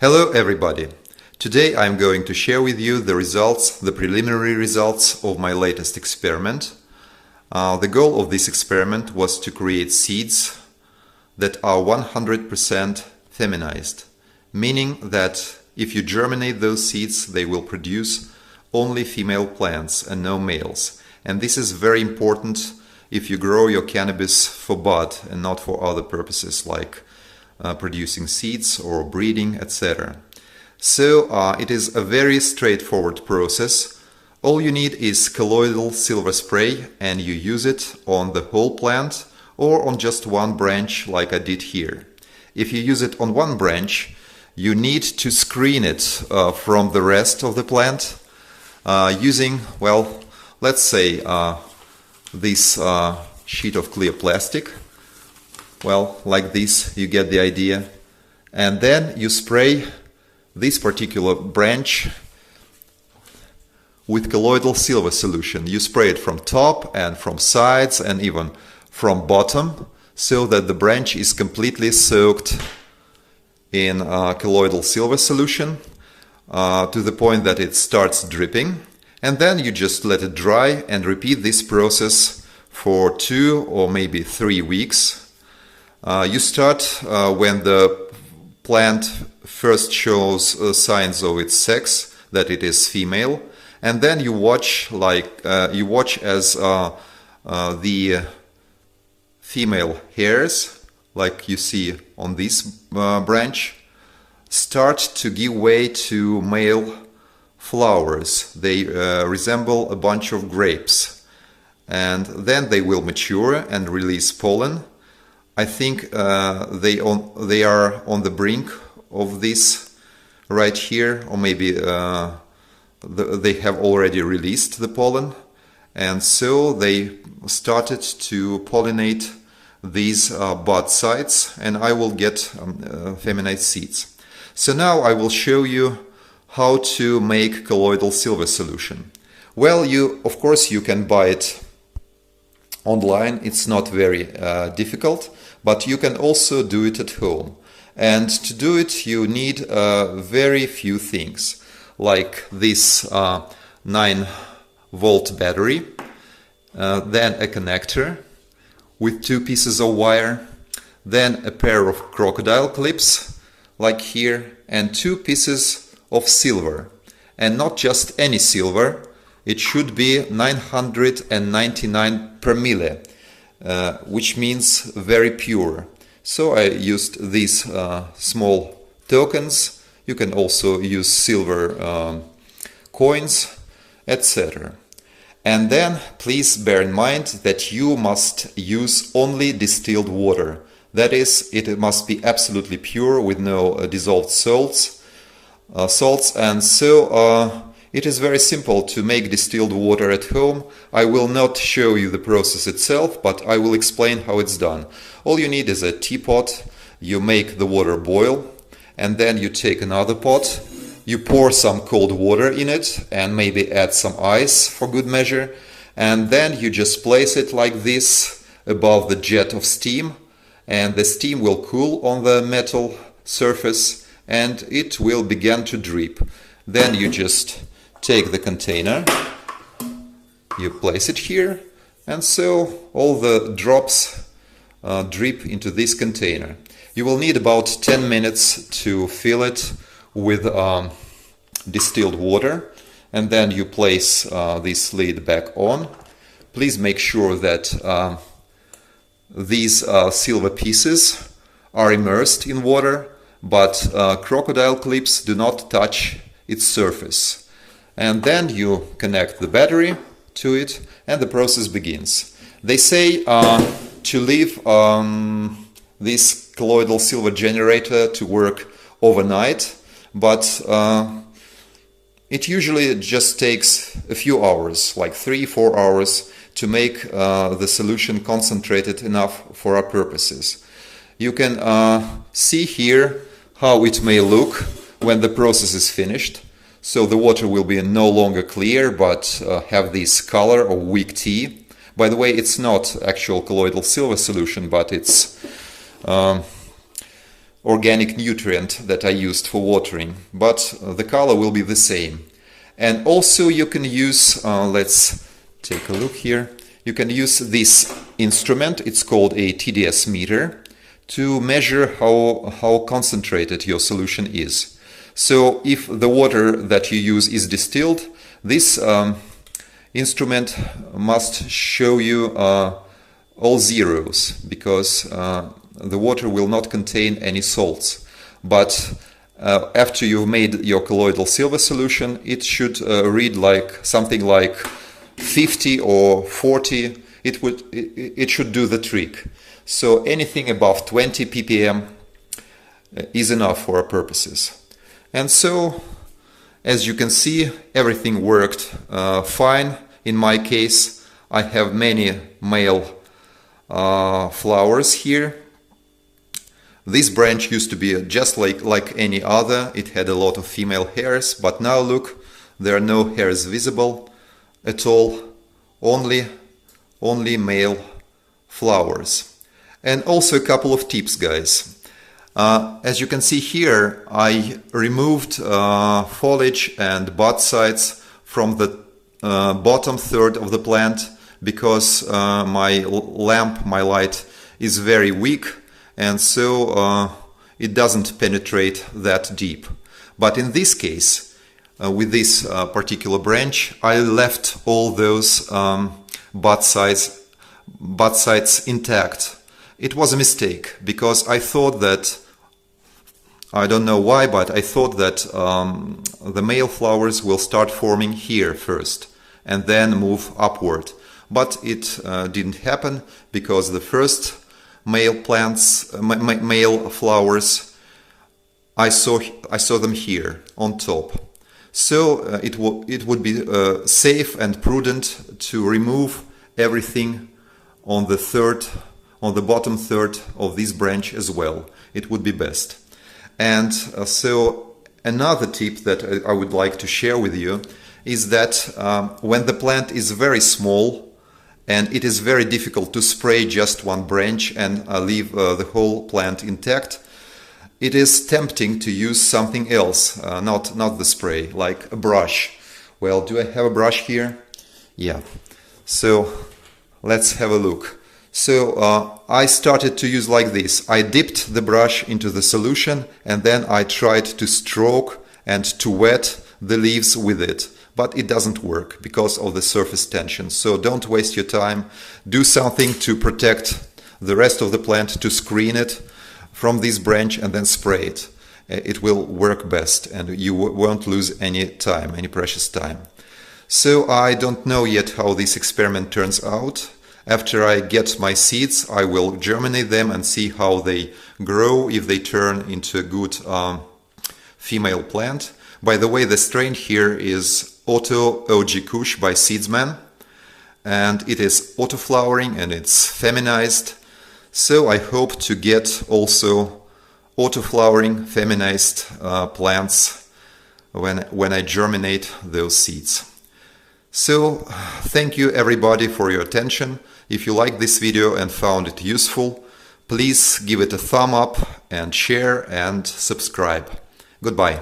Hello everybody! Today I'm going to share with you the preliminary results of my latest experiment. The goal of this experiment was to create seeds that are 100% feminized, meaning that if you germinate those seeds, they will produce only female plants and no males. And this is very important if you grow your cannabis for bud and not for other purposes like producing seeds or breeding, etc. So it is a very straightforward process. All you need is colloidal silver spray, and you use it on the whole plant or on just one branch like I did here. If you use it on one branch, you need to screen it from the rest of the plant using, well, let's say this sheet of clear plastic. Well, like this, you get the idea. And then you spray this particular branch with colloidal silver solution. You spray it from top and from sides and even from bottom, so that the branch is completely soaked in colloidal silver solution to the point that it starts dripping. And then you just let it dry and repeat this process for 2 or maybe 3 weeks. You start when the plant first shows signs of its sex, that it is female, and then you watch as the female hairs, like you see on this branch, start to give way to male flowers. They resemble a bunch of grapes, and then they will mature and release pollen. I think they are on the brink of this right here, or maybe they have already released the pollen, and so they started to pollinate these bud sites, and I will get feminized seeds. So now I will show you how to make colloidal silver solution. Well, of course you can buy it online. It's not very difficult, but you can also do it at home. And to do it, you need very few things, like this 9-volt battery, then a connector with 2 pieces of wire, then a pair of crocodile clips, like here, and 2 pieces of silver. And not just any silver, it should be 999 per milli, which means very pure. So I used these small tokens. You can also use silver coins, etc. And then please bear in mind that you must use only distilled water. That is, it must be absolutely pure with no dissolved salts. And so it is very simple to make distilled water at home. I will not show you the process itself, but I will explain how it's done. All you need is a teapot. You make the water boil, and then you take another pot. You pour some cold water in it and maybe add some ice for good measure. And then you just place it like this above the jet of steam, and the steam will cool on the metal surface and it will begin to drip. Then you just take the container, you place it here, and so all the drops drip into this container. You will need about 10 minutes to fill it with distilled water, and then you place this lid back on. Please make sure that these silver pieces are immersed in water, but crocodile clips do not touch its surface. And then you connect the battery to it and the process begins. They say to leave this colloidal silver generator to work overnight, but it usually just takes a few hours, like 3-4 hours, to make the solution concentrated enough for our purposes. You can see here how it may look when the process is finished. So the water will be no longer clear, but have this color of weak tea. By the way, it's not actual colloidal silver solution, but it's organic nutrient that I used for watering, but the color will be the same. And also you can use, let's take a look here, you can use this instrument, it's called a TDS meter, to measure how concentrated your solution is. So if the water that you use is distilled, this instrument must show you all zeros, because the water will not contain any salts. But after you've made your colloidal silver solution, it should read like something like 50 or 40. It should do the trick. So anything above 20 ppm is enough for our purposes. And so, as you can see, everything worked fine. In my case, I have many male flowers here. This branch used to be just like any other. It had a lot of female hairs, but now look, there are no hairs visible at all, only male flowers. And also a couple of tips, guys. As you can see here, I removed foliage and bud sides from the bottom third of the plant, because my light is very weak, and so it doesn't penetrate that deep. But in this case, with this particular branch, I left all those bud sides intact. It was a mistake, because I thought that, I don't know why, but I thought that the male flowers will start forming here first and then move upward. But it didn't happen, because the first male flowers, I saw them here on top. So it would be safe and prudent to remove everything on the bottom third of this branch as well. It would be best. And so another tip that I would like to share with you is that when the plant is very small and it is very difficult to spray just one branch and leave the whole plant intact, it is tempting to use something else, not the spray, like a brush. Well, do I have a brush here? Yeah. So let's have a look. So I started to use like this. I dipped the brush into the solution and then I tried to stroke and to wet the leaves with it. But it doesn't work because of the surface tension. So don't waste your time. Do something to protect the rest of the plant, to screen it from this branch, and then spray it. It will work best and you won't lose any time, any precious time. So I don't know yet how this experiment turns out. After I get my seeds, I will germinate them and see how they grow, if they turn into a good female plant. By the way, the strain here is Auto OG Kush by Seedsman, and it is auto-flowering and it's feminized. So I hope to get also auto-flowering feminized plants when I germinate those seeds. So thank you everybody for your attention. If you like this video and found it useful, please give it a thumb up and share and subscribe. Goodbye.